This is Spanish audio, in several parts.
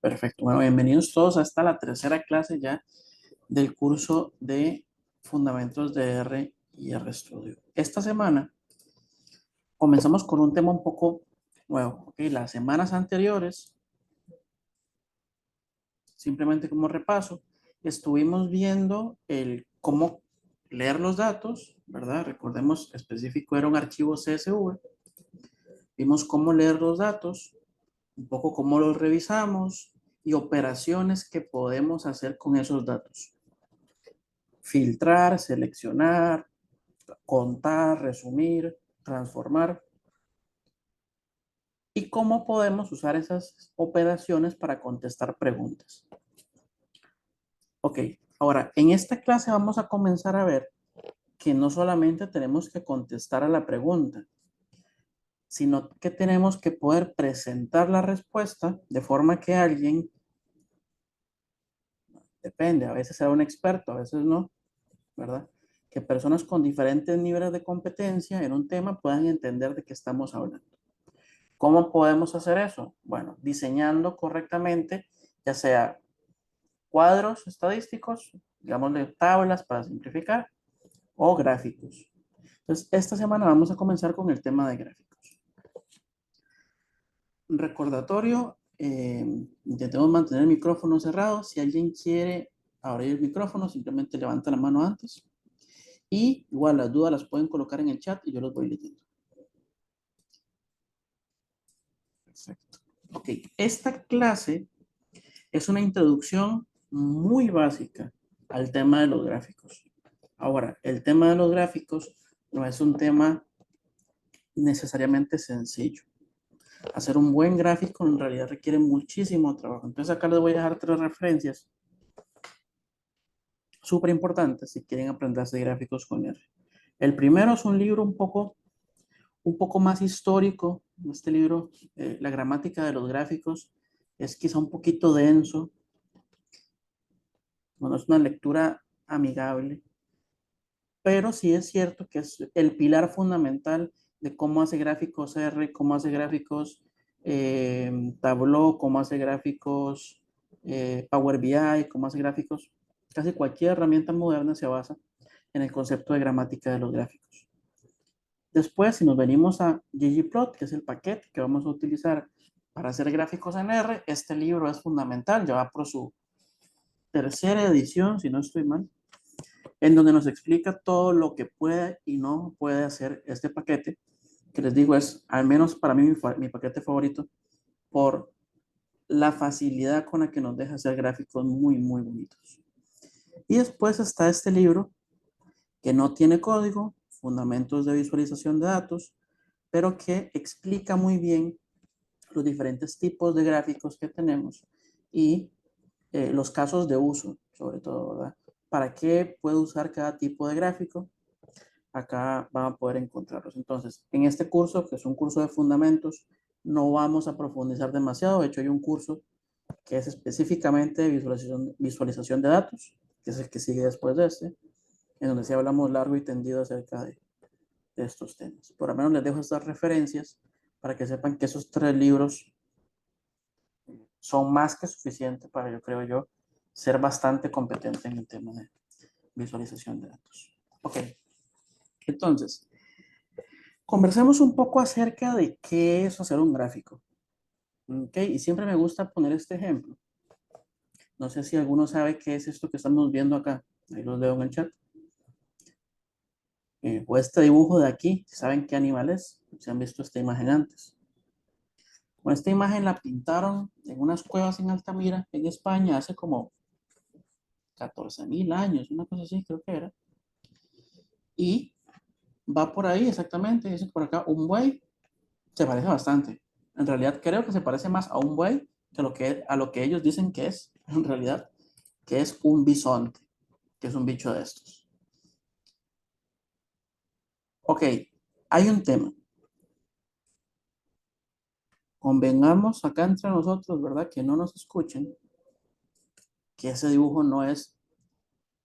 Perfecto. Bueno, bienvenidos todos a esta la tercera clase ya del curso de Fundamentos de R y RStudio. Esta semana comenzamos con un tema un poco nuevo. ¿Ok? Las semanas anteriores, simplemente como repaso, estuvimos viendo el cómo leer los datos, ¿verdad? Recordemos, específico era un archivo CSV. Vimos cómo leer los datos, un poco cómo los revisamos y operaciones que podemos hacer con esos datos. Filtrar, seleccionar, contar, resumir, transformar. Y cómo podemos usar esas operaciones para contestar preguntas. Ok, ahora en esta clase vamos a comenzar a ver que no solamente tenemos que contestar a la pregunta, sino que tenemos que poder presentar la respuesta de forma que alguien, depende, a veces sea un experto, a veces no, ¿verdad? Que personas con diferentes niveles de competencia en un tema puedan entender de qué estamos hablando. ¿Cómo podemos hacer eso? Bueno, diseñando correctamente, ya sea cuadros estadísticos, digamos de tablas para simplificar, o gráficos. Entonces, esta semana vamos a comenzar con el tema de gráficos. Un recordatorio, intentemos mantener el micrófono cerrado. Si alguien quiere abrir el micrófono, simplemente levanta la mano antes. Y igual las dudas las pueden colocar en el chat y yo los voy leyendo. Perfecto. Ok, esta clase es una introducción muy básica al tema de los gráficos. Ahora, el tema de los gráficos no es un tema necesariamente sencillo. Hacer un buen gráfico en realidad requiere muchísimo trabajo. Entonces acá les voy a dejar 3 referencias súper importantes si quieren aprender a hacer gráficos con R. El primero es un libro un poco más histórico. Este libro, La gramática de los gráficos, es quizá un poquito denso. Bueno, es una lectura amigable, pero sí es cierto que es el pilar fundamental de cómo hace gráficos R, cómo hace gráficos Tableau, cómo hace gráficos Power BI, cómo hace gráficos. Casi cualquier herramienta moderna se basa en el concepto de gramática de los gráficos. Después, si nos venimos a ggplot, que es el paquete que vamos a utilizar para hacer gráficos en R, este libro es fundamental, ya va por su tercera edición, si no estoy mal, en donde nos explica todo lo que puede y no puede hacer este paquete, que les digo es, al menos para mí, mi paquete favorito, por la facilidad con la que nos deja hacer gráficos muy, muy bonitos. Y después está este libro, que no tiene código, Fundamentos de Visualización de Datos, pero que explica muy bien los diferentes tipos de gráficos que tenemos y los casos de uso, sobre todo, ¿verdad? ¿Para qué puedo usar cada tipo de gráfico? Acá van a poder encontrarlos. Entonces, en este curso, que es un curso de fundamentos, no vamos a profundizar demasiado. De hecho, hay un curso que es específicamente de visualización de datos, que es el que sigue después de este, en donde sí hablamos largo y tendido acerca de estos temas. Por lo menos les dejo estas referencias para que sepan que esos 3 libros son más que suficientes para, yo creo yo, ser bastante competente en el tema de visualización de datos. Ok, entonces, conversemos un poco acerca de qué es hacer un gráfico. Ok, y siempre me gusta poner este ejemplo. No sé si alguno sabe qué es esto que estamos viendo acá. Ahí los leo en el chat. O este dibujo de aquí, ¿saben qué animal es? ¿Se han visto esta imagen antes? Bueno, esta imagen la pintaron en unas cuevas en Altamira, en España, hace como 14.000 años, una cosa así creo que era. Y va por ahí exactamente, dice por acá, un buey, se parece bastante. En realidad creo que se parece más a un buey que a lo que ellos dicen que es, en realidad, que es un bisonte, que es un bicho de estos. Ok, hay un tema. Convengamos acá entre nosotros, ¿verdad? Que no nos escuchen, que ese dibujo no es,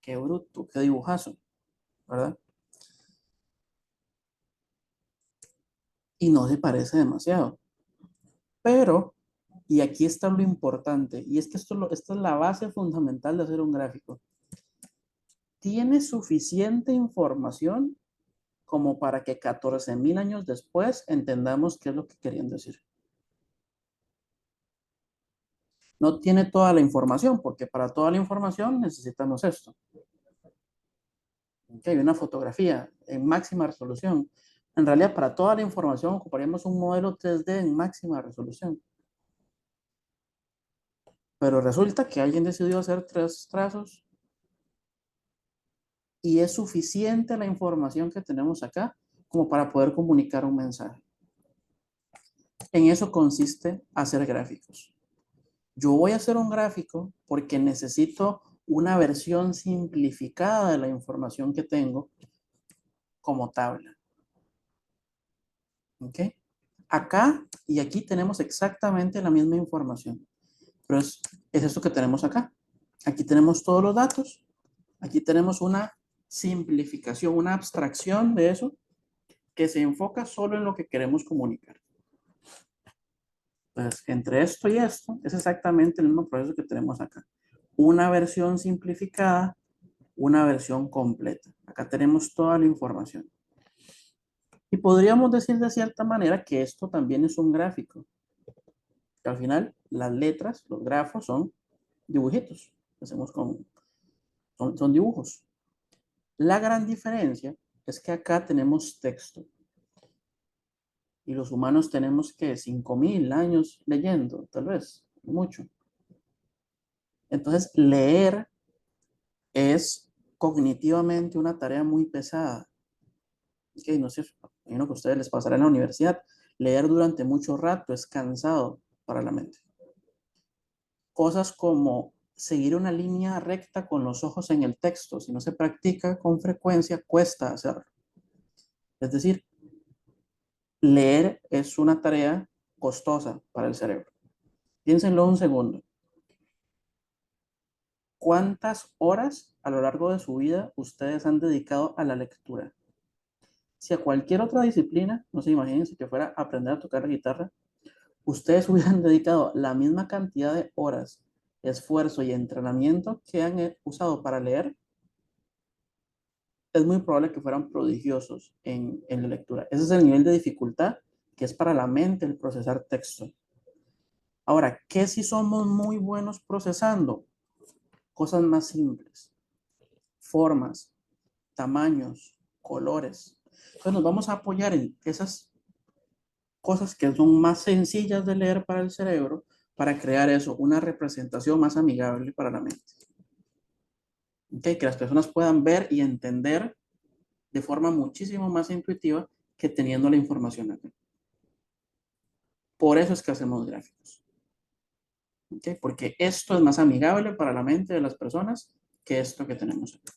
qué bruto, qué dibujazo, ¿verdad? Y no se parece demasiado. Pero Y aquí está lo importante, y es que esta es la base fundamental de hacer un gráfico. Tiene suficiente información como para que 14.000 años después entendamos qué es lo que querían decir. No tiene toda la información, porque para toda la información necesitamos esto. Okay, una fotografía en máxima resolución. En realidad, para toda la información ocuparíamos un modelo 3D en máxima resolución. Pero resulta que alguien decidió hacer 3 trazos y es suficiente la información que tenemos acá como para poder comunicar un mensaje. En eso consiste hacer gráficos. Yo voy a hacer un gráfico porque necesito una versión simplificada de la información que tengo como tabla. ¿Ok? Acá y aquí tenemos exactamente la misma información. Pero es esto que tenemos acá. Aquí tenemos todos los datos. Aquí tenemos una simplificación, una abstracción de eso que se enfoca solo en lo que queremos comunicar. Entonces, entre esto y esto, es exactamente el mismo proceso que tenemos acá. Una versión simplificada, una versión completa. Acá tenemos toda la información. Y podríamos decir de cierta manera que esto también es un gráfico. Que al final, las letras, los grafos son dibujitos. Hacemos son dibujos. La gran diferencia es que acá tenemos texto. Y los humanos tenemos que 5.000 años leyendo, tal vez, mucho. Entonces, leer es cognitivamente una tarea muy pesada. Okay, no sé, imagino que a ustedes les pasará en la universidad. Leer durante mucho rato es cansado para la mente. Cosas como seguir una línea recta con los ojos en el texto, si no se practica con frecuencia, cuesta hacerlo. Es decir, leer es una tarea costosa para el cerebro. Piénsenlo un segundo. ¿Cuántas horas a lo largo de su vida ustedes han dedicado a la lectura? Si a cualquier otra disciplina, no se imaginen si que fuera aprender a tocar la guitarra, ustedes hubieran dedicado la misma cantidad de horas, esfuerzo y entrenamiento que han usado para leer, es muy probable que fueran prodigiosos en la lectura. Ese es el nivel de dificultad que es para la mente el procesar texto. Ahora, ¿qué si somos muy buenos procesando? Cosas más simples, formas, tamaños, colores. Entonces nos vamos a apoyar en esas cosas que son más sencillas de leer para el cerebro para crear eso, una representación más amigable para la mente. ¿Okay? Que las personas puedan ver y entender de forma muchísimo más intuitiva que teniendo la información acá. Por eso es que hacemos gráficos. ¿Okay? Porque esto es más amigable para la mente de las personas que esto que tenemos acá.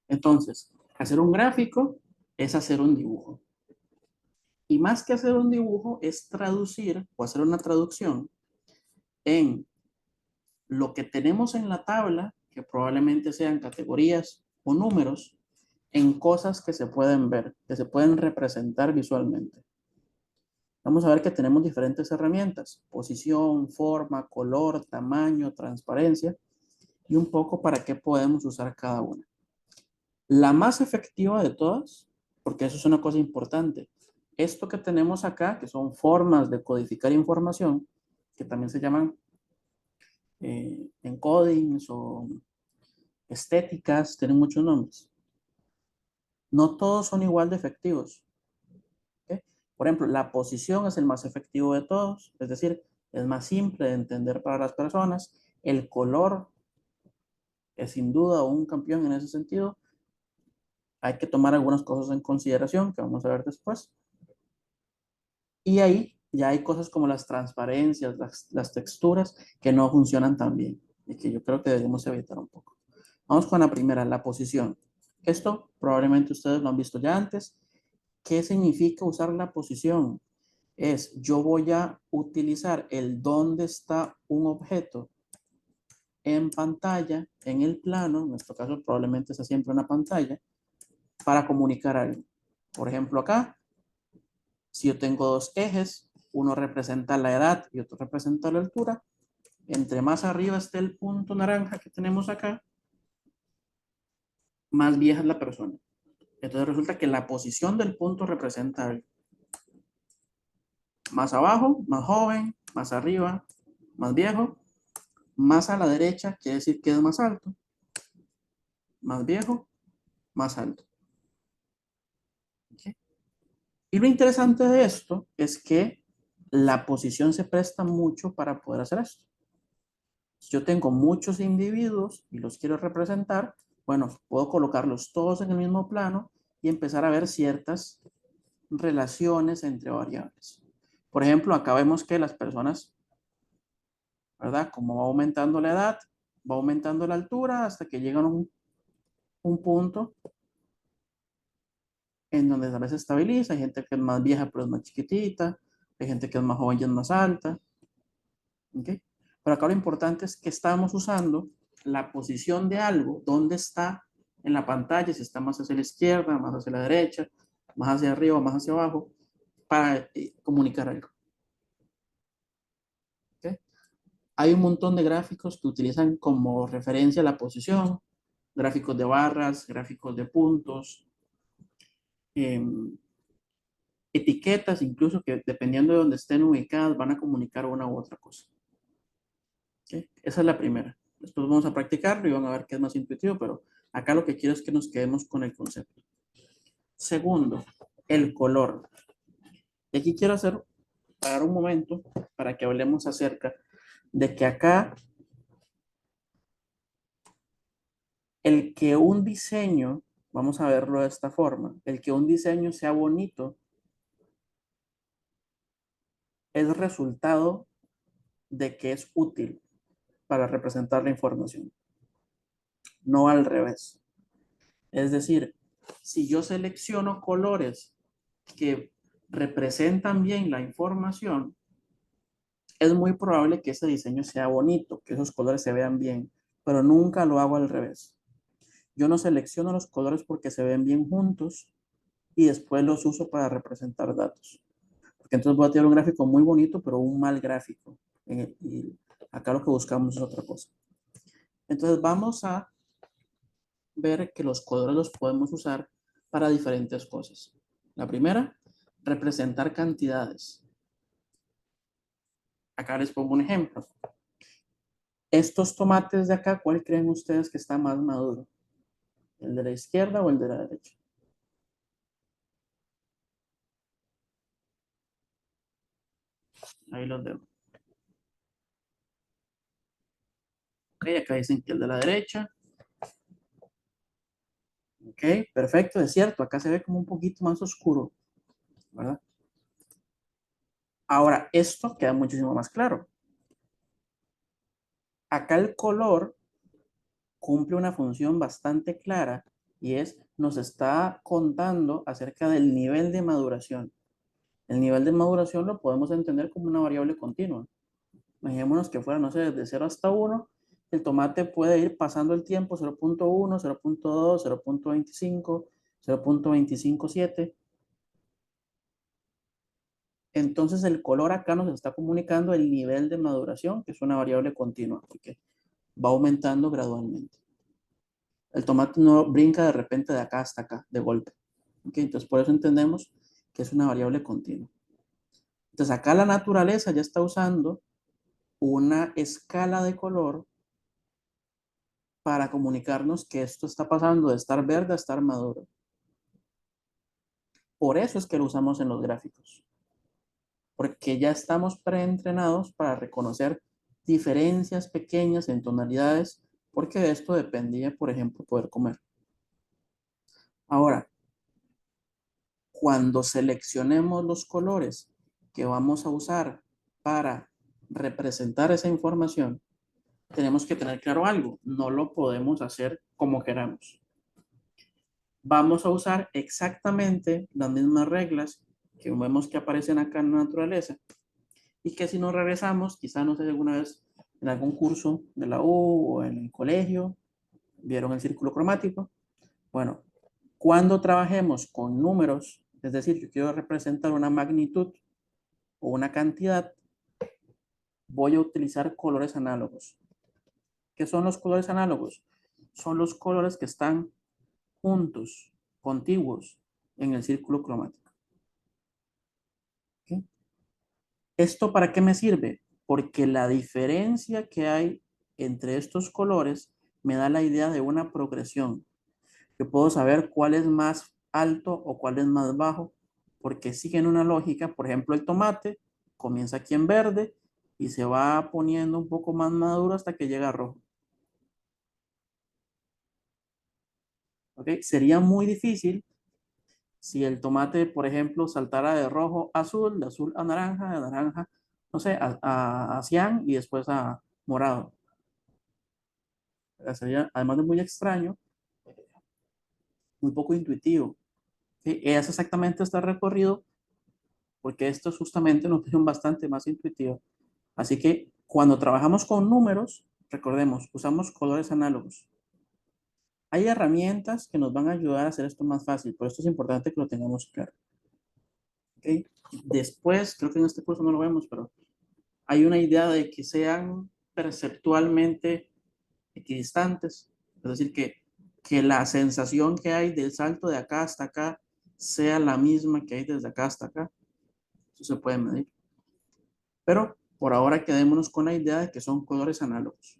Entonces, hacer un gráfico es hacer un dibujo. Y más que hacer un dibujo, es traducir o hacer una traducción en lo que tenemos en la tabla, que probablemente sean categorías o números, en cosas que se pueden ver, que se pueden representar visualmente. Vamos a ver que tenemos diferentes herramientas: posición, forma, color, tamaño, transparencia, y un poco para qué podemos usar cada una. La más efectiva de todas, porque eso es una cosa importante, esto que tenemos acá, que son formas de codificar información, que también se llaman encodings o estéticas, tienen muchos nombres. No todos son igual de efectivos. ¿Okay? Por ejemplo, la posición es el más efectivo de todos, es decir, es más simple de entender para las personas. El color es sin duda un campeón en ese sentido. Hay que tomar algunas cosas en consideración que vamos a ver después. Y ahí ya hay cosas como las transparencias, las texturas que no funcionan tan bien y que yo creo que debemos evitar un poco. Vamos con la primera, la posición. Esto probablemente ustedes lo han visto ya antes. ¿Qué significa usar la posición? Es yo voy a utilizar el dónde está un objeto en pantalla, en el plano, en nuestro caso probablemente sea siempre una pantalla, para comunicar algo. Por ejemplo, acá, si yo tengo dos ejes, uno representa la edad y otro representa la altura. Entre más arriba esté el punto naranja que tenemos acá, más vieja es la persona. Entonces resulta que la posición del punto representa algo. Más abajo, más joven, más arriba, más viejo, más a la derecha quiere decir que es más alto, más viejo, más alto. ¿Okay? Y lo interesante de esto es que la posición se presta mucho para poder hacer esto. Si yo tengo muchos individuos y los quiero representar, bueno, puedo colocarlos todos en el mismo plano y empezar a ver ciertas relaciones entre variables. Por ejemplo, acá vemos que las personas, ¿verdad? Como va aumentando la edad, va aumentando la altura hasta que llegan a un punto en donde tal vez se estabiliza. Hay gente que es más vieja pero es más chiquitita, hay gente que es más joven y es más alta. ¿Okay? Pero acá lo importante es que estamos usando la posición de algo, dónde está en la pantalla, si está más hacia la izquierda, más hacia la derecha, más hacia arriba, más hacia abajo, para comunicar algo. ¿Okay? Hay un montón de gráficos que utilizan como referencia la posición, gráficos de barras, gráficos de puntos, eh, etiquetas, incluso que dependiendo de donde estén ubicadas van a comunicar una u otra cosa. ¿Okay? Esa es la primera. Después vamos a practicarlo y van a ver qué es más intuitivo, pero acá lo que quiero es que nos quedemos con el concepto. Segundo, el color. Y aquí quiero parar un momento para que hablemos acerca de que acá el que un diseño, vamos a verlo de esta forma, el que un diseño sea bonito es resultado de que es útil para representar la información, no al revés. Es decir, si yo selecciono colores que representan bien la información, es muy probable que ese diseño sea bonito, que esos colores se vean bien, pero nunca lo hago al revés. Yo no selecciono los colores porque se ven bien juntos y después los uso para representar datos. Porque entonces voy a tener un gráfico muy bonito, pero un mal gráfico. Y acá lo que buscamos es otra cosa. Entonces vamos a ver que los colores los podemos usar para diferentes cosas. La primera, representar cantidades. Acá les pongo un ejemplo. Estos tomates de acá, ¿cuál creen ustedes que está más maduro? ¿El de la izquierda o el de la derecha? Ahí los veo. Ok, acá dicen que el de la derecha. Ok, perfecto, es cierto. Acá se ve como un poquito más oscuro, ¿verdad? Ahora, esto queda muchísimo más claro. Acá el color cumple una función bastante clara y nos está contando acerca del nivel de maduración. El nivel de maduración lo podemos entender como una variable continua. Imaginémonos que fuera, no sé, desde 0 hasta 1, el tomate puede ir pasando el tiempo 0.1, 0.2, 0.25, 0.257. Entonces el color acá nos está comunicando el nivel de maduración, que es una variable continua, porque va aumentando gradualmente. El tomate no brinca de repente de acá hasta acá, de golpe. ¿Okay? Entonces por eso entendemos que es una variable continua. Entonces acá la naturaleza ya está usando una escala de color para comunicarnos que esto está pasando de estar verde a estar maduro. Por eso es que lo usamos en los gráficos, porque ya estamos preentrenados para reconocer diferencias pequeñas en tonalidades, porque de esto dependía, por ejemplo, poder comer. Ahora, cuando seleccionemos los colores que vamos a usar para representar esa información, tenemos que tener claro algo, no lo podemos hacer como queramos. Vamos a usar exactamente las mismas reglas que vemos que aparecen acá en la naturaleza y que si nos regresamos, quizá no sé alguna vez en algún curso de la U o en el colegio, vieron el círculo cromático. Bueno, cuando trabajemos con números, es decir, yo quiero representar una magnitud, o una cantidad, voy a utilizar colores análogos. ¿Qué son los colores análogos? Son los colores que están juntos, contiguos, en el círculo cromático. ¿Okay? ¿Esto para qué me sirve? Porque la diferencia que hay entre estos colores me da la idea de una progresión. Yo puedo saber cuál es más alto o cuál es más bajo, porque siguen una lógica. Por ejemplo, el tomate comienza aquí en verde y se va poniendo un poco más maduro hasta que llega a rojo. ¿Okay? Sería muy difícil si el tomate, por ejemplo, saltara de rojo a azul, de azul a naranja, de naranja, no sé, a cian y después a morado. Sería, además de muy extraño, muy poco intuitivo. ¿Sí? Es exactamente este recorrido porque esto es justamente una opción bastante más intuitiva. Así que cuando trabajamos con números, recordemos, usamos colores análogos. Hay herramientas que nos van a ayudar a hacer esto más fácil, por esto es importante que lo tengamos claro. ¿Okay? Después, creo que en este curso no lo vemos, pero hay una idea de que sean perceptualmente equidistantes, es decir, que la sensación que hay del salto de acá hasta acá sea la misma que hay desde acá hasta acá. Eso se puede medir. Pero por ahora quedémonos con la idea de que son colores análogos.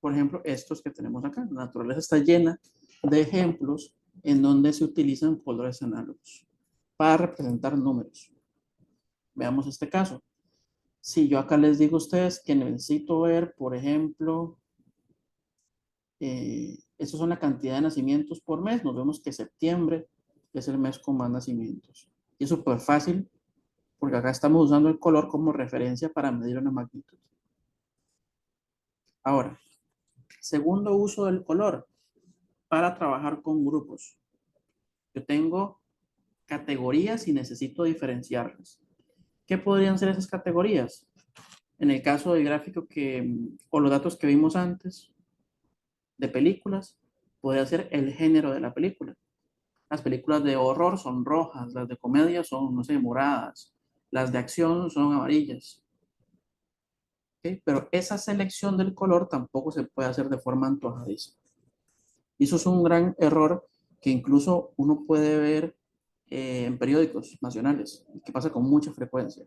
Por ejemplo, estos que tenemos acá. La naturaleza está llena de ejemplos en donde se utilizan colores análogos para representar números. Veamos este caso. Si yo acá les digo a ustedes que necesito ver, por ejemplo, estos son la cantidad de nacimientos por mes. Nos vemos que septiembre es el mes con más nacimientos. Y es súper fácil porque acá estamos usando el color como referencia para medir una magnitud. Ahora, segundo uso del color para trabajar con grupos. Yo tengo categorías y necesito diferenciarlas. ¿Qué podrían ser esas categorías? En el caso del gráfico o los datos que vimos antes de películas, podría ser el género de la película. Las películas de horror son rojas, las de comedia son, no sé, moradas, las de acción son amarillas. ¿Okay? Pero esa selección del color tampoco se puede hacer de forma antojadiza. Y eso es un gran error que incluso uno puede ver en periódicos nacionales, que pasa con mucha frecuencia.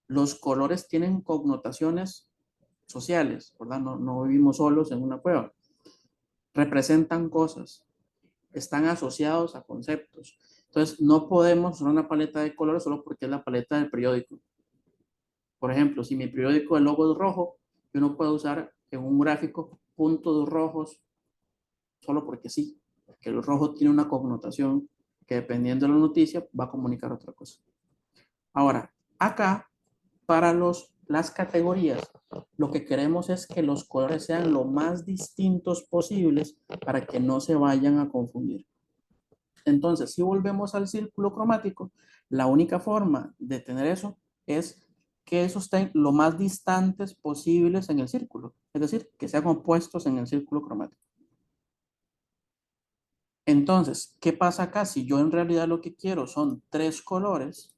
Los colores tienen connotaciones sociales, ¿verdad? No vivimos solos en una cueva. Representan cosas, están asociados a conceptos. Entonces, no podemos usar una paleta de colores solo porque es la paleta del periódico. Por ejemplo, si mi periódico, el logo es rojo, yo no puedo usar en un gráfico puntos rojos solo porque sí, porque el rojo tiene una connotación que dependiendo de la noticia va a comunicar otra cosa. Ahora, acá, para las categorías, lo que queremos es que los colores sean lo más distintos posibles para que no se vayan a confundir. Entonces, si volvemos al círculo cromático, la única forma de tener eso es que esos estén lo más distantes posibles en el círculo, es decir, que sean opuestos en el círculo cromático. Entonces, ¿qué pasa acá? Si yo en realidad lo que quiero son 3 colores,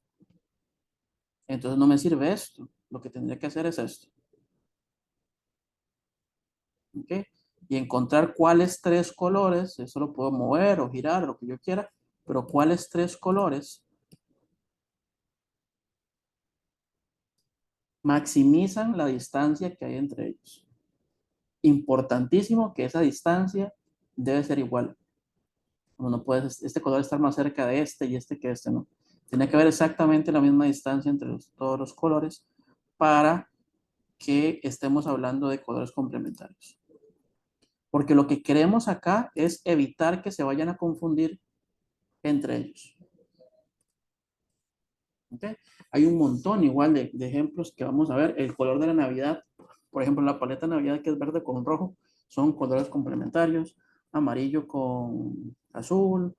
entonces no me sirve esto. Lo que tendría que hacer es esto. ¿Ok? Y encontrar cuáles 3 colores, eso lo puedo mover o girar, lo que yo quiera, pero cuáles 3 colores maximizan la distancia que hay entre ellos. Importantísimo que esa distancia debe ser igual. No puede este color estar más cerca de este y este que este, no. Tiene que haber exactamente la misma distancia entre todos los colores para que estemos hablando de colores complementarios. Porque lo que queremos acá es evitar que se vayan a confundir entre ellos. ¿Okay? Hay un montón igual de ejemplos que vamos a ver. El color de la Navidad, por ejemplo, la paleta de Navidad que es verde con rojo, son colores complementarios. Amarillo con azul.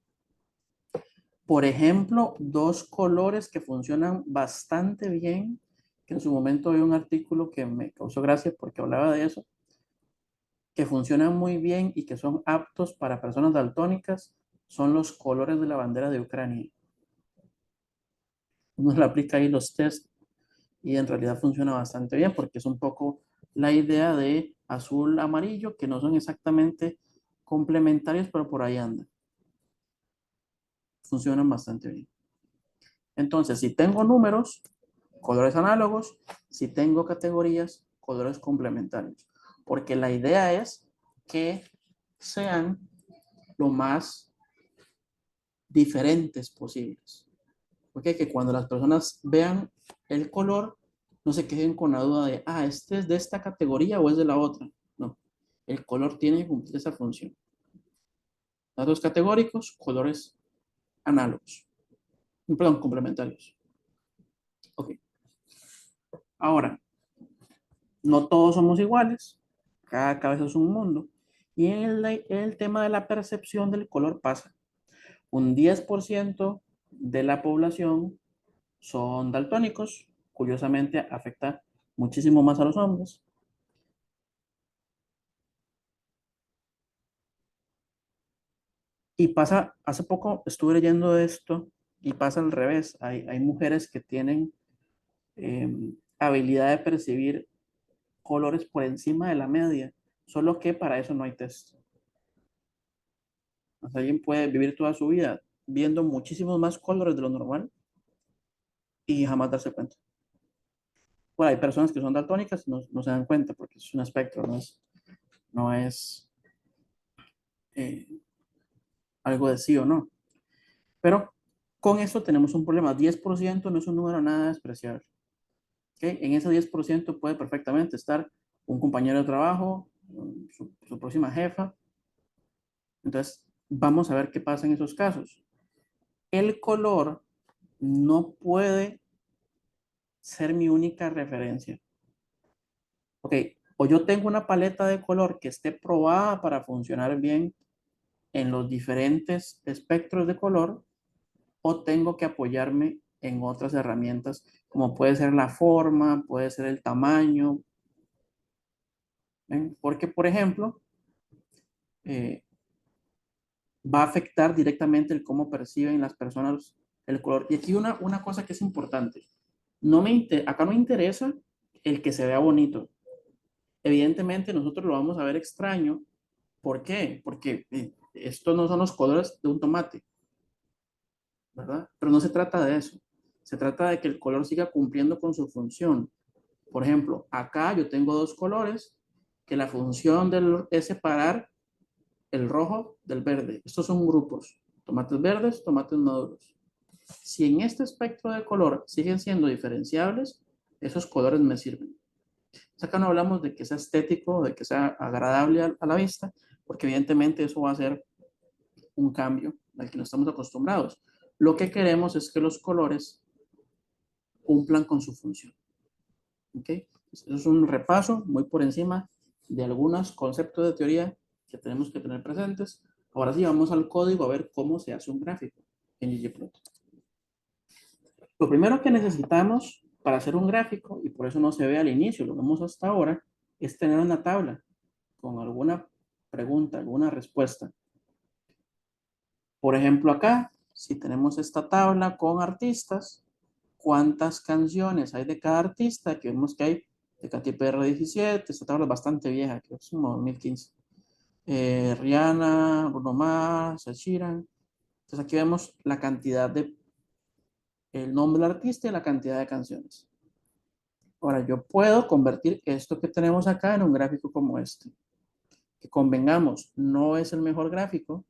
Por ejemplo, dos colores que funcionan bastante bien, que en su momento vi un artículo que me causó gracia porque hablaba de eso, que funcionan muy bien y que son aptos para personas daltónicas, son los colores de la bandera de Ucrania. uno le aplica ahí los test y en realidad funciona bastante bien porque es un poco la idea de azul, amarillo, que no son exactamente complementarios, pero por ahí andan. Funcionan bastante bien. Entonces, si tengo números, colores análogos; si tengo categorías, colores complementarios. Porque la idea es que sean lo más diferentes posibles. ¿Ok? Que cuando las personas vean el color, no se queden con la duda de, ¿este es de esta categoría o es de la otra? No, el color tiene que cumplir esa función. Datos categóricos, colores análogos. Perdón, complementarios. Ok. Ahora, no todos somos iguales. Cada cabeza es un mundo. Y el tema de la percepción del color pasa. Un 10% de la población son daltónicos. Curiosamente, afecta muchísimo más a los hombres. Y pasa, hace poco estuve leyendo esto y pasa al revés. Hay mujeres que tienen eh, habilidad de percibir colores por encima de la media, solo que para eso no hay test. O sea, alguien puede vivir toda su vida viendo muchísimos más colores de lo normal y jamás darse cuenta. Bueno, hay personas que son daltónicas y no se dan cuenta porque es un espectro, no es eh, algo de sí o no. Pero con eso tenemos un problema. 10% no es un número nada despreciable. ¿Okay? En ese 10% puede perfectamente estar un compañero de trabajo, su próxima jefa. Entonces, vamos a ver qué pasa en esos casos. El color no puede ser mi única referencia. Ok, o yo tengo una paleta de color que esté probada para funcionar bien en los diferentes espectros de color, o tengo que apoyarme en otras herramientas, como puede ser la forma, puede ser el tamaño. ¿Ven? Porque, por ejemplo, eh, va a afectar directamente el cómo perciben las personas el color. Y aquí una cosa que es importante. Acá no interesa el que se vea bonito. Evidentemente nosotros lo vamos a ver extraño. ¿Por qué? Porque estos no son los colores de un tomate, ¿verdad? Pero no se trata de eso. Se trata de que el color siga cumpliendo con su función. Por ejemplo, acá yo tengo dos colores que la función es separar el rojo del verde. Estos son grupos. Tomates verdes, tomates maduros. Si en este espectro de color siguen siendo diferenciables, esos colores me sirven. Acá no hablamos de que sea estético, de que sea agradable a la vista, porque evidentemente eso va a ser un cambio al que no estamos acostumbrados. Lo que queremos es que los colores cumplan con su función. ¿Ok? Eso es un repaso muy por encima de algunos conceptos de teoría que tenemos que tener presentes. Ahora sí, vamos al código a ver cómo se hace un gráfico en ggplot. Lo primero que necesitamos para hacer un gráfico, y por eso no se ve al inicio, lo vemos hasta ahora, es tener una tabla con alguna pregunta, alguna respuesta. Por ejemplo, acá, si tenemos esta tabla con artistas, ¿cuántas canciones hay de cada artista? Que vemos que hay de Katy Perry 17, esta tabla es bastante vieja, creo que es como 2015. Rihanna, Bruno Mars, Shakira. Entonces aquí vemos la cantidad el nombre del artista y la cantidad de canciones. Ahora, yo puedo convertir esto que tenemos acá en un gráfico como este. Que convengamos, no es el mejor gráfico,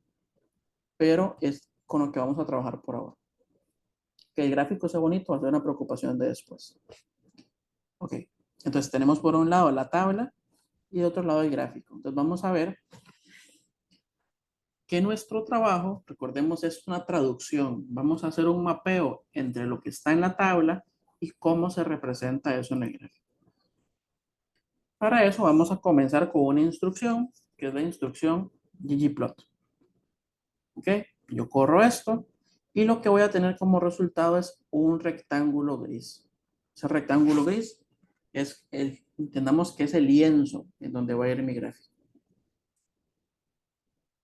pero es con lo que vamos a trabajar por ahora. Que el gráfico sea bonito va a ser una preocupación de después. Ok, entonces tenemos por un lado la tabla y de otro lado el gráfico. Entonces vamos a ver que nuestro trabajo, recordemos, es una traducción. Vamos a hacer un mapeo entre lo que está en la tabla y cómo se representa eso en el gráfico. Para eso vamos a comenzar con una instrucción, que es la instrucción ggplot. ¿Ok? Yo corro esto y lo que voy a tener como resultado es un rectángulo gris. Ese rectángulo gris entendamos que es el lienzo en donde va a ir mi gráfico.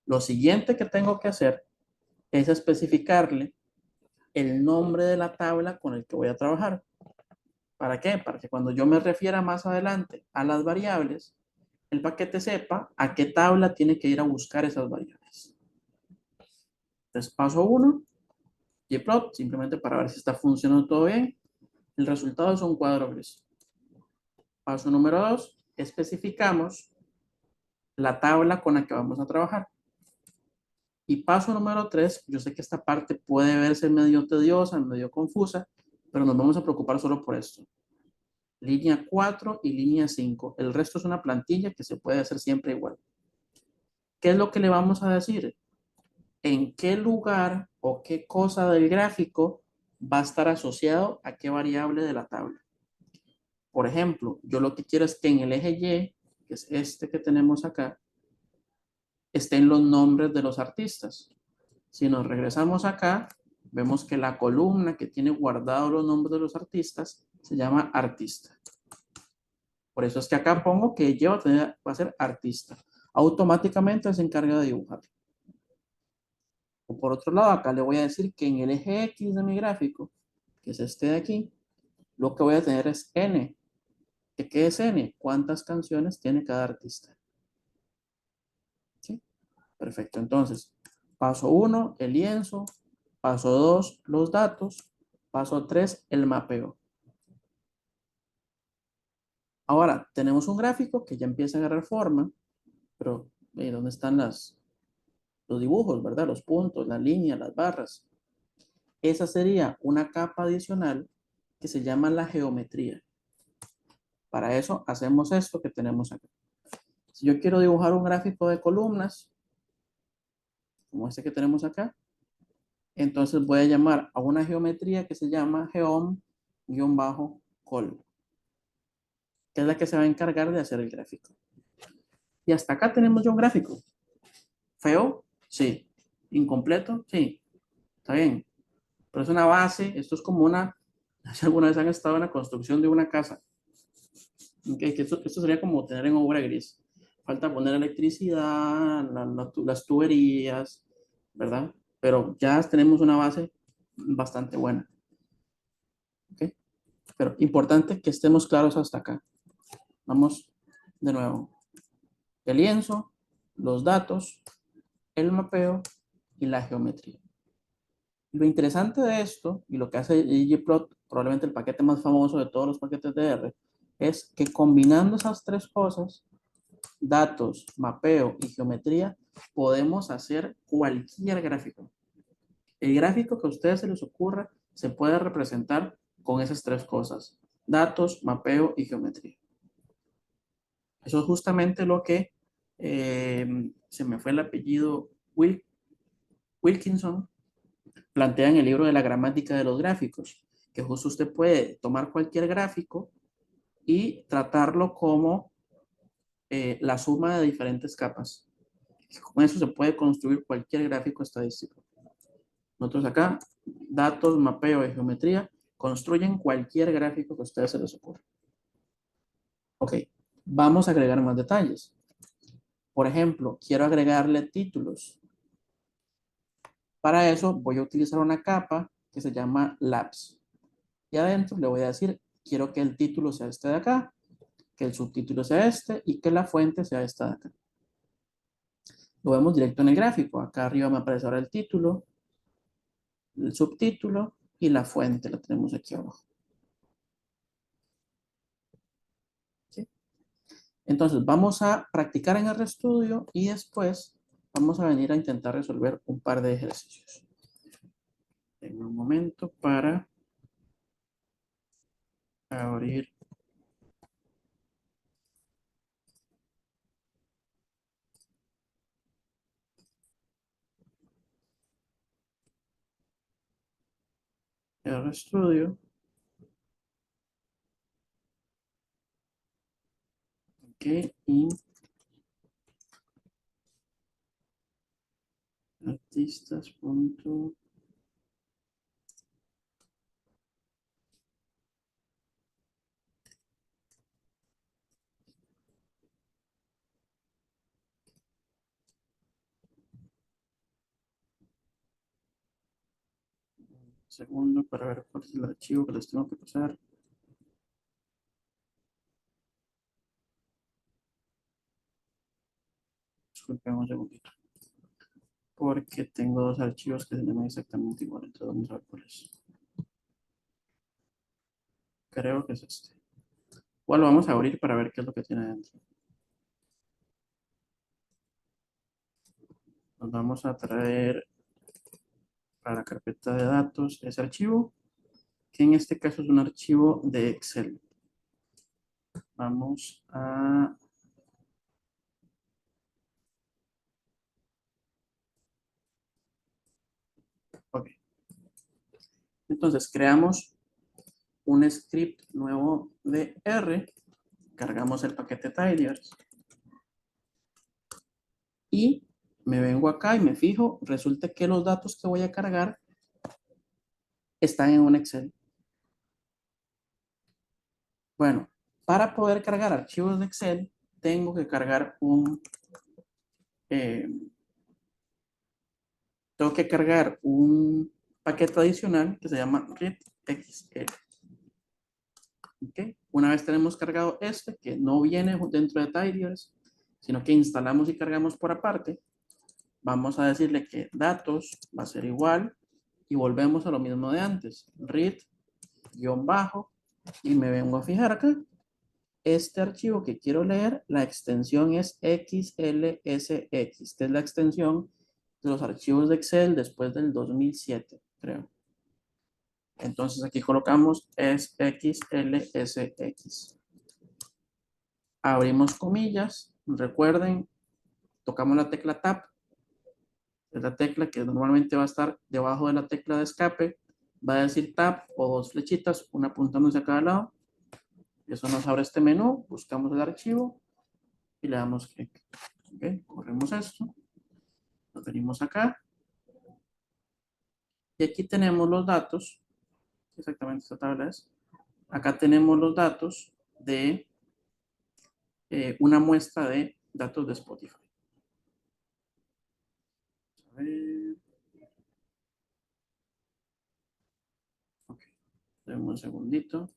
Lo siguiente que tengo que hacer es especificarle el nombre de la tabla con el que voy a trabajar. ¿Para qué? Para que cuando yo me refiera más adelante a las variables, el paquete sepa a qué tabla tiene que ir a buscar esas variables. Entonces, paso 1, gplot, simplemente para ver si está funcionando todo bien. El resultado es un cuadro gris. Paso número 2, especificamos la tabla con la que vamos a trabajar. Y paso número 3, yo sé que esta parte puede verse medio tediosa, medio confusa, pero nos vamos a preocupar solo por esto. Línea 4 y línea 5. El resto es una plantilla que se puede hacer siempre igual. ¿Qué es lo que le vamos a decir? ¿En qué lugar o qué cosa del gráfico va a estar asociado a qué variable de la tabla? Por ejemplo, yo lo que quiero es que en el eje Y, que es este que tenemos acá, estén los nombres de los artistas. Si nos regresamos acá, vemos que la columna que tiene guardados los nombres de los artistas se llama artista. Por eso es que acá pongo que Y va a ser artista. Automáticamente se encarga de dibujar. O por otro lado, acá le voy a decir que en el eje X de mi gráfico, que es este de aquí, lo que voy a tener es N. ¿Qué es N? ¿Cuántas canciones tiene cada artista? ¿Sí? Perfecto. Entonces, paso 1, el lienzo. Paso 2, los datos. Paso 3, el mapeo. Ahora, tenemos un gráfico que ya empieza a agarrar forma, pero ¿dónde están los dibujos, verdad? Los puntos, las líneas, las barras. Esa sería una capa adicional que se llama la geometría. Para eso hacemos esto que tenemos aquí. Si yo quiero dibujar un gráfico de columnas, como este que tenemos acá, entonces voy a llamar a una geometría que se llama geom-col, que es la que se va a encargar de hacer el gráfico. Y hasta acá tenemos ya un gráfico. ¿Feo? Sí. ¿Incompleto? Sí. Está bien. Pero es una base, esto es como una, si alguna vez han estado en la construcción de una casa, ¿okay? Que esto sería como tener en obra gris. Falta poner electricidad, las tuberías, ¿verdad? Pero ya tenemos una base bastante buena. ¿Okay? Pero importante que estemos claros hasta acá. Vamos de nuevo. El lienzo, los datos, el mapeo y la geometría. Lo interesante de esto, y lo que hace ggplot, probablemente el paquete más famoso de todos los paquetes de R, es que combinando esas tres cosas, datos, mapeo y geometría, podemos hacer cualquier gráfico. El gráfico que a ustedes se les ocurra se puede representar con esas tres cosas: datos, mapeo y geometría. Eso es justamente lo que se me fue el apellido Wilkinson plantea en el libro de la gramática de los gráficos, que justo usted puede tomar cualquier gráfico y tratarlo como la suma de diferentes capas. Con eso se puede construir cualquier gráfico estadístico. Nosotros acá, datos, mapeo y geometría, construyen cualquier gráfico que a ustedes se les ocurra. Ok, vamos a agregar más detalles. Por ejemplo, quiero agregarle títulos. Para eso voy a utilizar una capa que se llama Labs. Y adentro le voy a decir, quiero que el título sea este de acá, que el subtítulo sea este y que la fuente sea esta de acá. Lo vemos directo en el gráfico. Acá arriba me aparece ahora el título, el subtítulo y la fuente la tenemos aquí abajo. ¿Sí? Entonces vamos a practicar en RStudio y después vamos a venir a intentar resolver un par de ejercicios. Tengo un momento para abrir RStudio. Ok, y artistas. segundo para ver cuál es el archivo que les tengo que pasar. Disculpen un segundito. Porque tengo dos archivos que se llaman exactamente igual. Entonces vamos a ver cuál es. Creo que es este. Igual lo vamos a abrir para ver qué es lo que tiene dentro. Nos vamos a traer para la carpeta de datos ese archivo, que en este caso es un archivo de Excel. Vamos a... Ok. Entonces creamos un script nuevo de R, cargamos el paquete tidyverse y me vengo acá y me fijo, resulta que los datos que voy a cargar están en un Excel. Bueno, para poder cargar archivos de Excel, tengo que cargar eh, un paquete adicional que se llama readxl. ¿Okay? Una vez tenemos cargado este, que no viene dentro de tidyverse, sino que instalamos y cargamos por aparte, vamos a decirle que datos va a ser igual y volvemos a lo mismo de antes. Read, guión bajo, y me vengo a fijar acá. Este archivo que quiero leer, la extensión es XLSX, que es la extensión de los archivos de Excel después del 2007, creo. Entonces aquí colocamos es XLSX. Abrimos comillas, recuerden, tocamos la tecla Tab, es la tecla que normalmente va a estar debajo de la tecla de escape, va a decir Tab o dos flechitas, una apuntándose a cada lado. Eso nos abre este menú, buscamos el archivo y le damos clic. Ok, corremos esto, nos venimos acá y aquí tenemos los datos, exactamente esta tabla es, acá tenemos los datos de una muestra de datos de Spotify. A ver, ok, demos un segundito.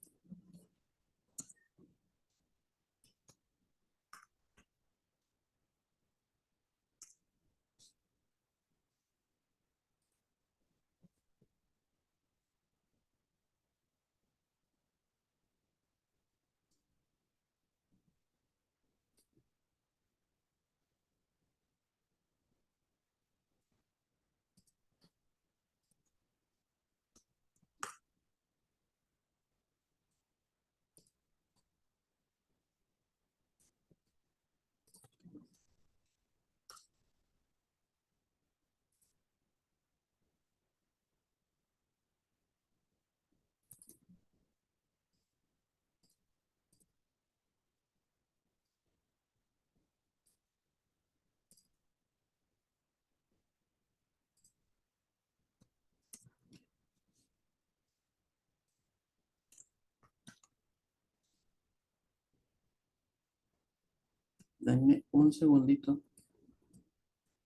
Denme un segundito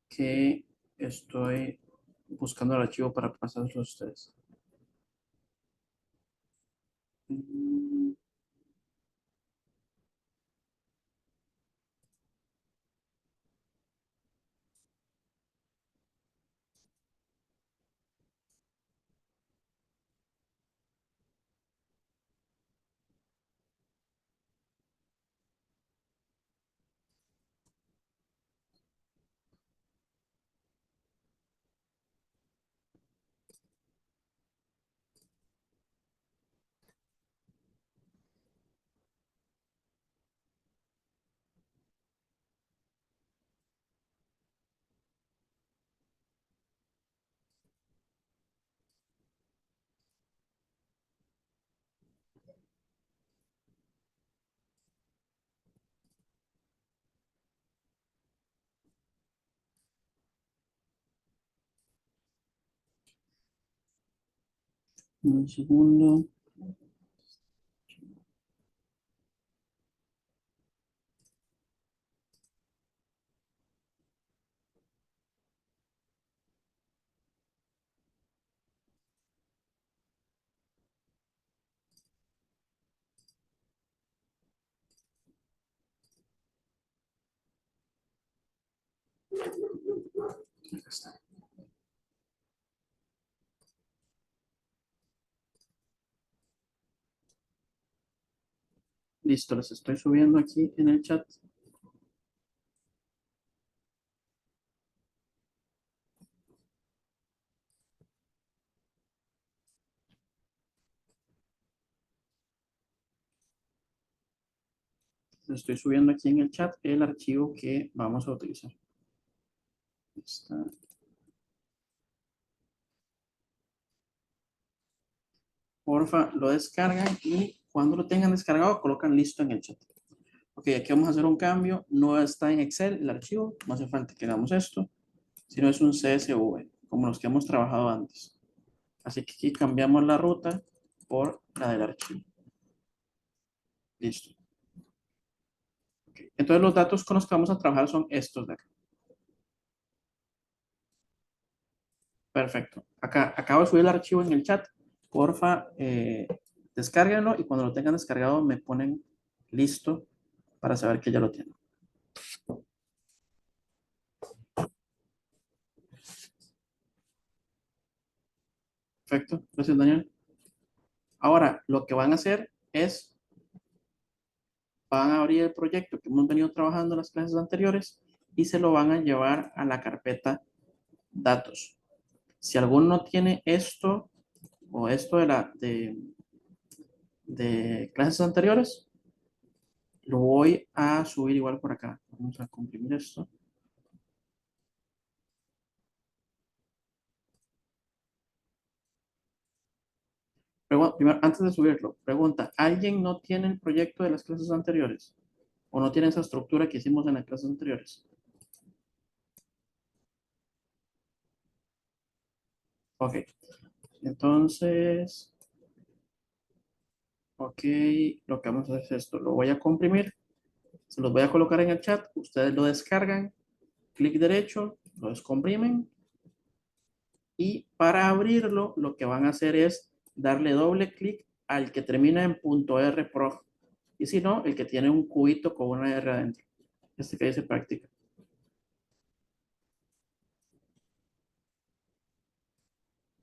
que estoy buscando el archivo para pasárselo a ustedes. Mm, un segundo. Acá está. Listo, les estoy subiendo aquí en el chat. Les estoy subiendo aquí en el chat el archivo que vamos a utilizar. Está. Porfa, lo descargan y cuando lo tengan descargado, colocan listo en el chat. Ok, aquí vamos a hacer un cambio. No está en Excel el archivo, no hace falta que hagamos esto, sino es un CSV, como los que hemos trabajado antes. Así que aquí cambiamos la ruta por la del archivo. Listo. Okay. Entonces los datos con los que vamos a trabajar son estos de acá. Perfecto. Acá acabo de subir el archivo en el chat. Porfa, descárguenlo y cuando lo tengan descargado me ponen listo para saber que ya lo tienen. Perfecto. Gracias, Daniel. Ahora, lo que van a hacer es, van a abrir el proyecto que hemos venido trabajando en las clases anteriores y se lo van a llevar a la carpeta datos. Si alguno tiene esto o esto de clases anteriores, lo voy a subir igual por acá. Vamos a comprimir esto. Primero, antes de subirlo, pregunta, ¿alguien no tiene el proyecto de las clases anteriores? ¿O no tiene esa estructura que hicimos en las clases anteriores? Ok, entonces, ok, lo que vamos a hacer es esto, lo voy a comprimir, se los voy a colocar en el chat, ustedes lo descargan, clic derecho, lo descomprimen y para abrirlo lo que van a hacer es darle doble clic al que termina en .rprog y si no, el que tiene un cubito con una R adentro, este que dice práctica.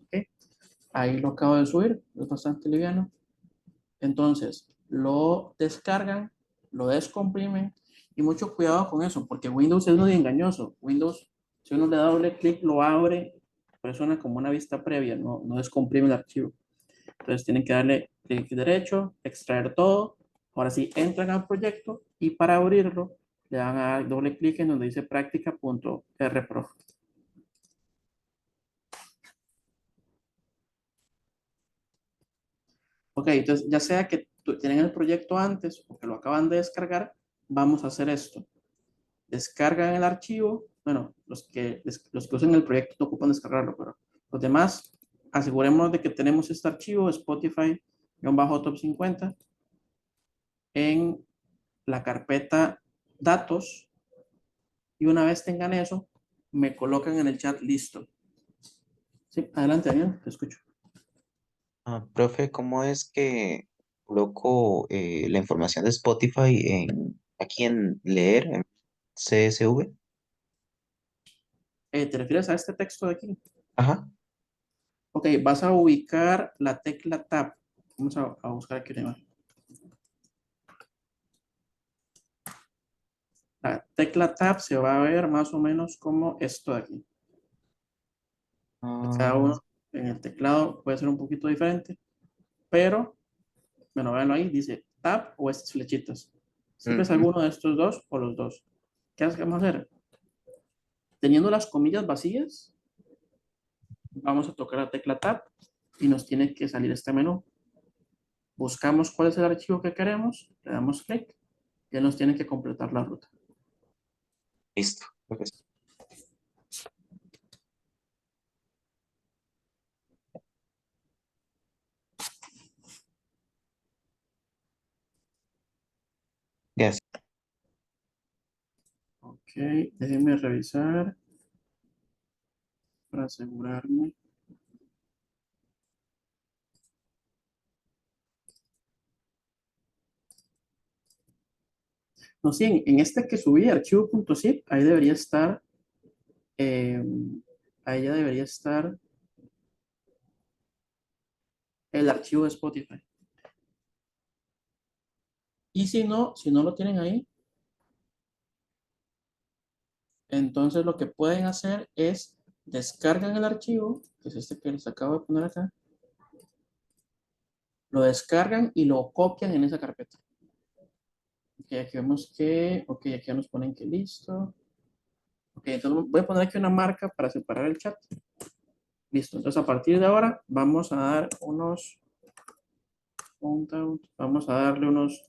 ¿Ok? Ahí lo acabo de subir, es bastante liviano. Entonces, lo descargan, lo descomprimen y mucho cuidado con eso, porque Windows es muy engañoso. Windows, si uno le da doble clic, lo abre, pero suena como una vista previa, no descomprime el archivo. Entonces tienen que darle clic derecho, extraer todo. Ahora sí, entran al proyecto y para abrirlo le dan a dar doble clic en donde dice práctica.rprog. Ok, entonces ya sea que tienen el proyecto antes o que lo acaban de descargar, vamos a hacer esto. Descargan el archivo. Bueno, los que usen el proyecto no ocupan descargarlo, pero los demás, asegurémonos de que tenemos este archivo Spotify-top 50 en la carpeta datos y una vez tengan eso, me colocan en el chat listo. Sí, adelante, Daniel, te escucho. Profe, ¿cómo es que coloco la información de Spotify aquí en leer, en CSV? ¿Te refieres a este texto de aquí? Ajá. Ok, vas a ubicar la tecla Tab. Vamos a buscar aquí una imagen. La tecla Tab se va a ver más o menos como esto de aquí. Cada Ah, uno en el teclado puede ser un poquito diferente, pero, bueno, véanlo ahí, dice Tab o estas flechitas. Siempre es ujú. alguno de estos dos o los dos. ¿Qué vamos a hacer? Teniendo las comillas vacías, vamos a tocar la tecla Tab y nos tiene que salir este menú. Buscamos cuál es el archivo que queremos, le damos clic y él nos tiene que completar la ruta. Listo. Ya. Ok, déjenme revisar para asegurarme. No, sí, en este que subí, archivo.zip, ahí debería estar eh, ahí ya debería estar el archivo de Spotify. Y si no lo tienen ahí, entonces lo que pueden hacer es descargan el archivo, que es este que les acabo de poner acá, lo descargan y lo copian en esa carpeta. Ok, aquí vemos que, ok, aquí ya nos ponen que listo. Ok, entonces voy a poner aquí una marca para separar el chat. Listo, entonces a partir de ahora vamos a dar unos countdown, vamos a darle unos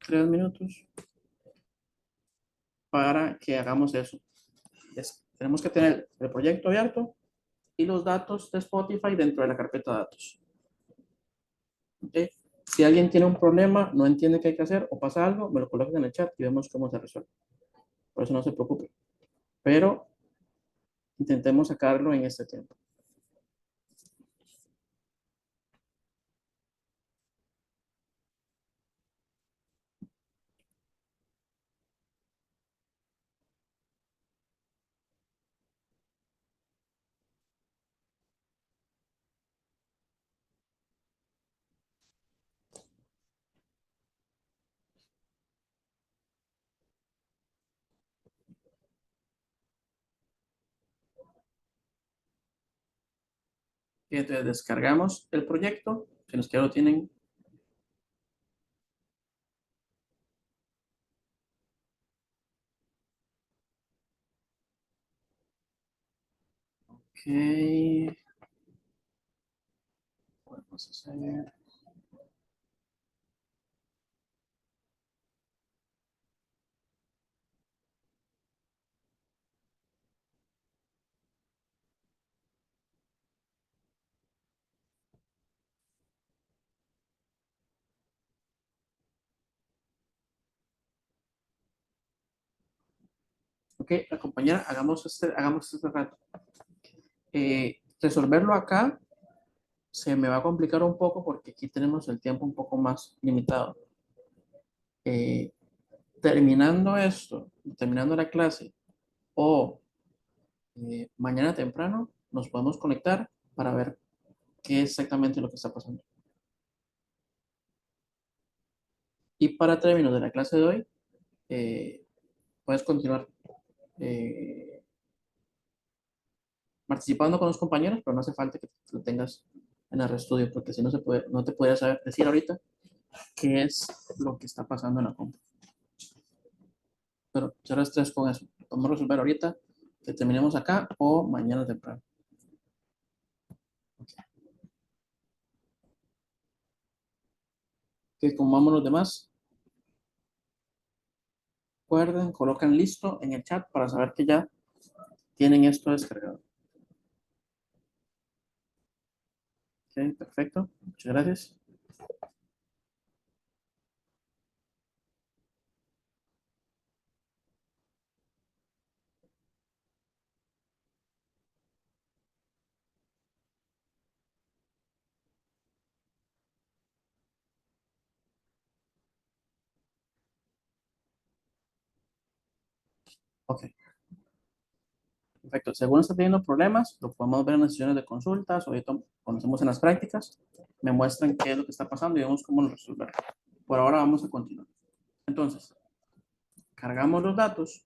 3 minutos para que hagamos eso. Tenemos que tener el proyecto abierto y los datos de Spotify dentro de la carpeta de datos. ¿Okay? Si alguien tiene un problema, no entiende qué hay que hacer o pasa algo, me lo colocan en el chat y vemos cómo se resuelve. Por eso no se preocupe. Pero intentemos sacarlo en este tiempo. Y entonces descargamos el proyecto, si los que ya lo tienen. Ok, podemos hacer. Ok, la compañera, hagamos este rato. Resolverlo acá se me va a complicar un poco porque aquí tenemos el tiempo un poco más limitado. Eh, terminando esto, terminando la clase o mañana temprano, nos podemos conectar para ver qué es exactamente lo que está pasando. Y para términos de la clase de hoy, eh, puedes continuar eh, participando con los compañeros, pero no hace falta que lo tengas en el restudio, porque si no, no te podría saber decir ahorita qué es lo que está pasando en la compu. Pero cero estrés con eso. Vamos a resolver ahorita que terminemos acá o mañana temprano. Que como vamos los demás, recuerden, colocan listo en el chat para saber que ya tienen esto descargado. Ok, perfecto. Muchas gracias. Ok, perfecto. Según está teniendo problemas, lo podemos ver en las sesiones de consultas o ahorita cuando hacemos en las prácticas, me muestran qué es lo que está pasando y vemos cómo lo resolver. Por ahora vamos a continuar. Entonces, cargamos los datos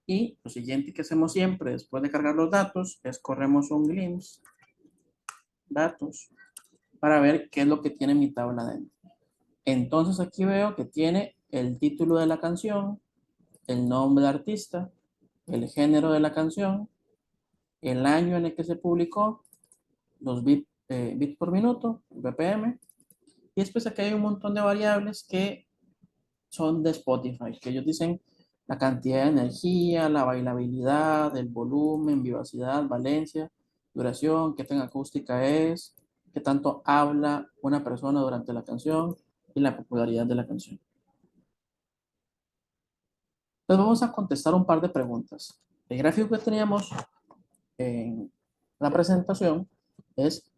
y lo siguiente que hacemos siempre después de cargar los datos es corremos un glimpse, datos, para ver qué es lo que tiene mi tabla dentro. Entonces aquí veo que tiene el título de la canción, el nombre del artista, el género de la canción, el año en el que se publicó, los bits por minuto, BPM, y después aquí hay un montón de variables que son de Spotify, que ellos dicen la cantidad de energía, la bailabilidad, el volumen, vivacidad, valencia, duración, qué tan acústica es, qué tanto habla una persona durante la canción y la popularidad de la canción. Entonces vamos a contestar un par de preguntas. El gráfico que teníamos en la presentación es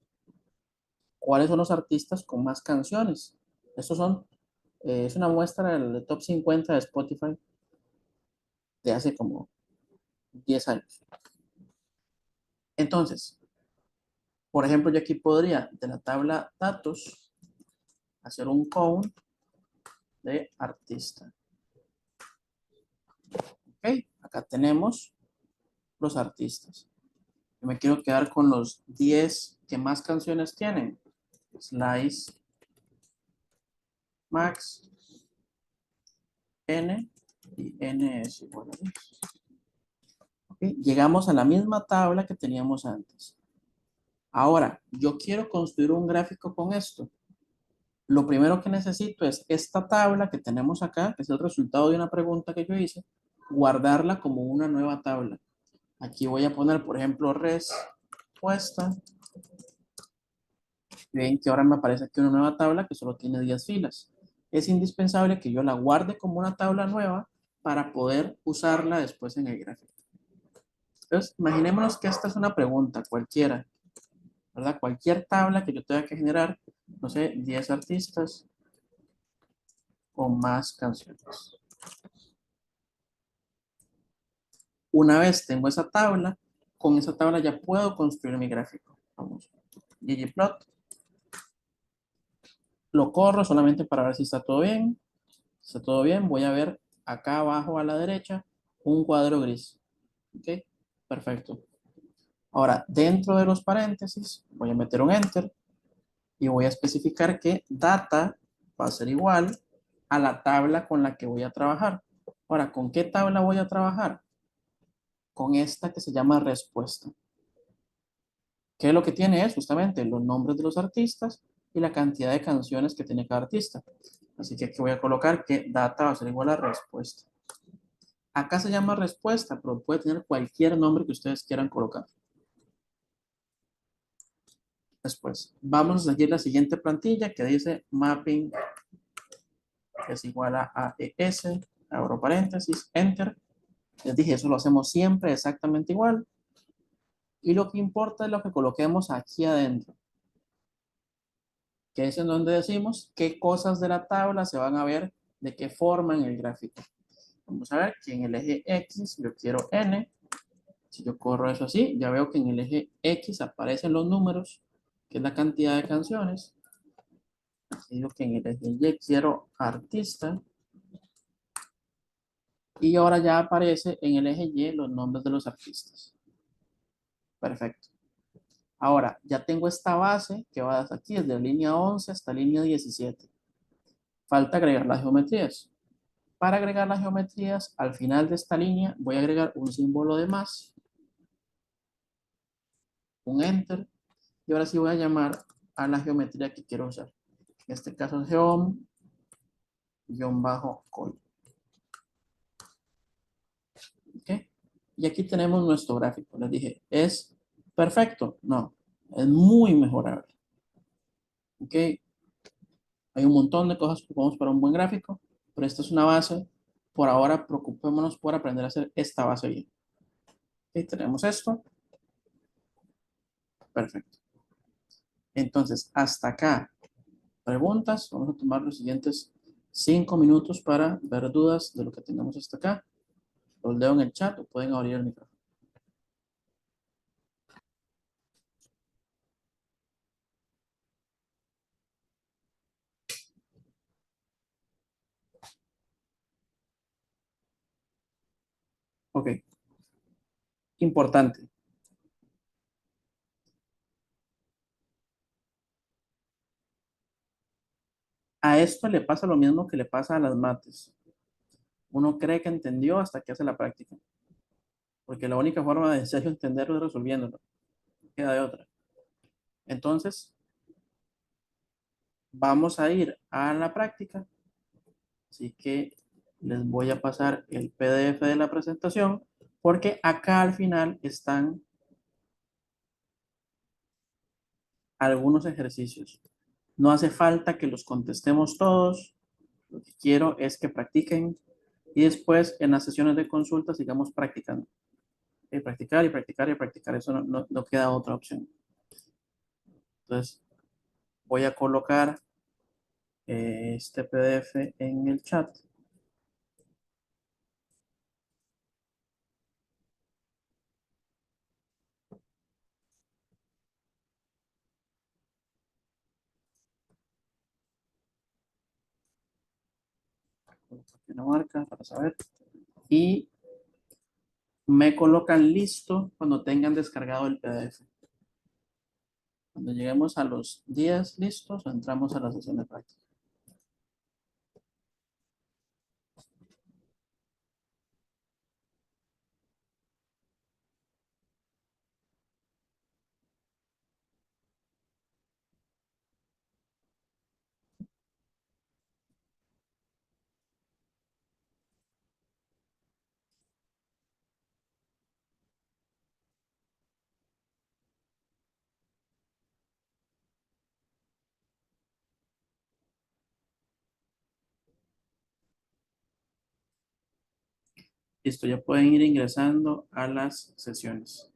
cuáles son los artistas con más canciones. Estos son, es una muestra del top 50 de Spotify de hace como 10 años. Entonces, por ejemplo, yo aquí podría de la tabla datos hacer un count de artista. Ok, acá tenemos los artistas. Yo me quiero quedar con los 10 que más canciones tienen. Slice max n y n es igual a 10. Okay, llegamos a la misma tabla que teníamos antes. Ahora, yo quiero construir un gráfico con esto. Lo primero que necesito es esta tabla que tenemos acá, que es el resultado de una pregunta que yo hice, guardarla como una nueva tabla. Aquí voy a poner, por ejemplo, respuesta. Ven que ahora me aparece aquí una nueva tabla que solo tiene 10 filas. Es indispensable que yo la guarde como una tabla nueva para poder usarla después en el gráfico. Entonces, imaginémonos que esta es una pregunta cualquiera, ¿verdad? Cualquier tabla que yo tenga que generar, no sé, 10 artistas o más canciones. Una vez tengo esa tabla, con esa tabla ya puedo construir mi gráfico. Vamos, ggplot. Lo corro solamente para ver si está todo bien. Si está todo bien, voy a ver acá abajo a la derecha un cuadro gris. ¿Ok? Perfecto. Ahora, dentro de los paréntesis, voy a meter un enter y voy a especificar que data va a ser igual a la tabla con la que voy a trabajar. Ahora, ¿con qué tabla voy a trabajar? Con esta que se llama respuesta. ¿Qué es lo que tiene? Es justamente los nombres de los artistas y la cantidad de canciones que tiene cada artista. Así que aquí voy a colocar que data va a ser igual a respuesta. Acá se llama respuesta, pero puede tener cualquier nombre que ustedes quieran colocar. Después, vamos a seguir la siguiente plantilla que dice mapping es igual a AES, abro paréntesis, enter. Les dije, eso lo hacemos siempre exactamente igual. Y lo que importa es lo que coloquemos aquí adentro, que es en donde decimos qué cosas de la tabla se van a ver de qué forma en el gráfico. Vamos a ver que en el eje X yo quiero N. Si yo corro eso así, ya veo que en el eje X aparecen los números, que es la cantidad de canciones. Así digo que en el eje Y quiero artista. Y ahora ya aparece en el eje Y los nombres de los artistas. Perfecto. Ahora, ya tengo esta base que va desde aquí, desde línea 11 hasta línea 17. Falta agregar las geometrías. Para agregar las geometrías, al final de esta línea voy a agregar un símbolo de más, un enter, y ahora sí voy a llamar a la geometría que quiero usar. En este caso es geom-col. ¿Ok? Y aquí tenemos nuestro gráfico. Les dije, ¿es perfecto? No, es muy mejorable. ¿Ok? Hay un montón de cosas que podemos para un buen gráfico, pero esta es una base. Por ahora, preocupémonos por aprender a hacer esta base bien. ¿Ok? Tenemos esto. Perfecto. Entonces, hasta acá, preguntas. Vamos a tomar los siguientes 5 minutos para ver dudas de lo que tengamos hasta acá. Los leo en el chat o pueden abrir el micrófono. Ok, importante. A esto le pasa lo mismo que le pasa a las mates. Uno cree que entendió hasta que hace la práctica. Porque la única forma de en serio entenderlo es resolviéndolo. No queda de otra. Entonces, vamos a ir a la práctica. Así que les voy a pasar el PDF de la presentación porque acá al final están algunos ejercicios. No hace falta que los contestemos todos. Lo que quiero es que practiquen y después en las sesiones de consulta sigamos practicando. Y practicar y practicar y practicar. Eso no queda otra opción. Entonces, voy a colocar este PDF en el chat. Aquí una marca para saber. Y me colocan listo cuando tengan descargado el PDF. Cuando lleguemos a los 10 listos, entramos a la sesión de práctica. Listo, ya pueden ir ingresando a las sesiones.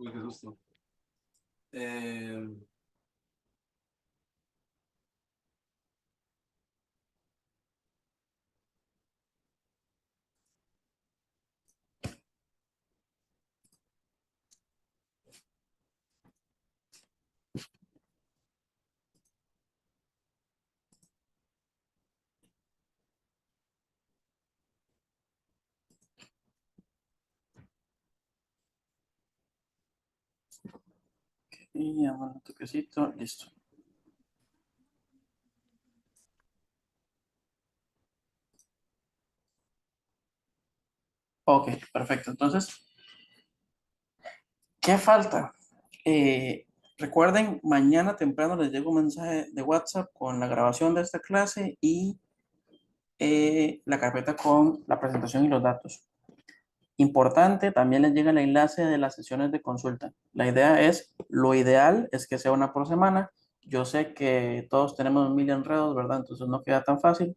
Uy, qué susto. Eh, Y ya, bueno, toquecito, listo. Ok, perfecto. Entonces, ¿qué falta? Recuerden, mañana temprano les llega un mensaje de WhatsApp con la grabación de esta clase y la carpeta con la presentación y los datos. Importante, también les llega el enlace de las sesiones de consulta. La idea es, lo ideal es que sea una por semana. Yo sé que todos tenemos mil enredos, ¿verdad? Entonces no queda tan fácil,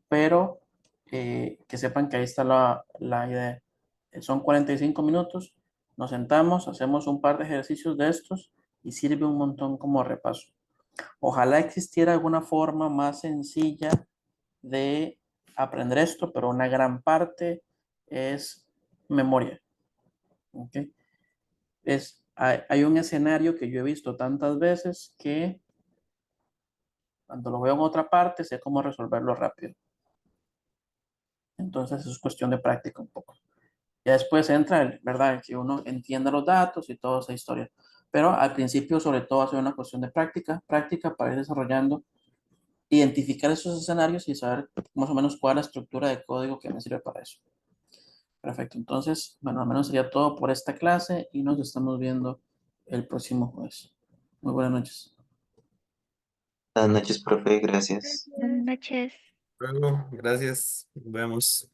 pero que sepan que ahí está la idea. Son 45 minutos, nos sentamos, hacemos un par de ejercicios de estos y sirve un montón como repaso. Ojalá existiera alguna forma más sencilla de aprender esto, pero una gran parte es memoria. ¿Ok? Hay un escenario que yo he visto tantas veces que cuando lo veo en otra parte sé cómo resolverlo rápido. Entonces eso es cuestión de práctica un poco. Ya después entra, ¿verdad? Que uno entienda los datos y toda esa historia. Pero al principio, sobre todo, hace una cuestión de práctica, práctica para ir desarrollando, identificar esos escenarios y saber más o menos cuál es la estructura de código que me sirve para eso. Perfecto. Entonces, bueno, al menos sería todo por esta clase y nos estamos viendo el próximo jueves. Muy buenas noches. Buenas noches, profe, gracias. Buenas noches. luego, gracias. Nos vemos.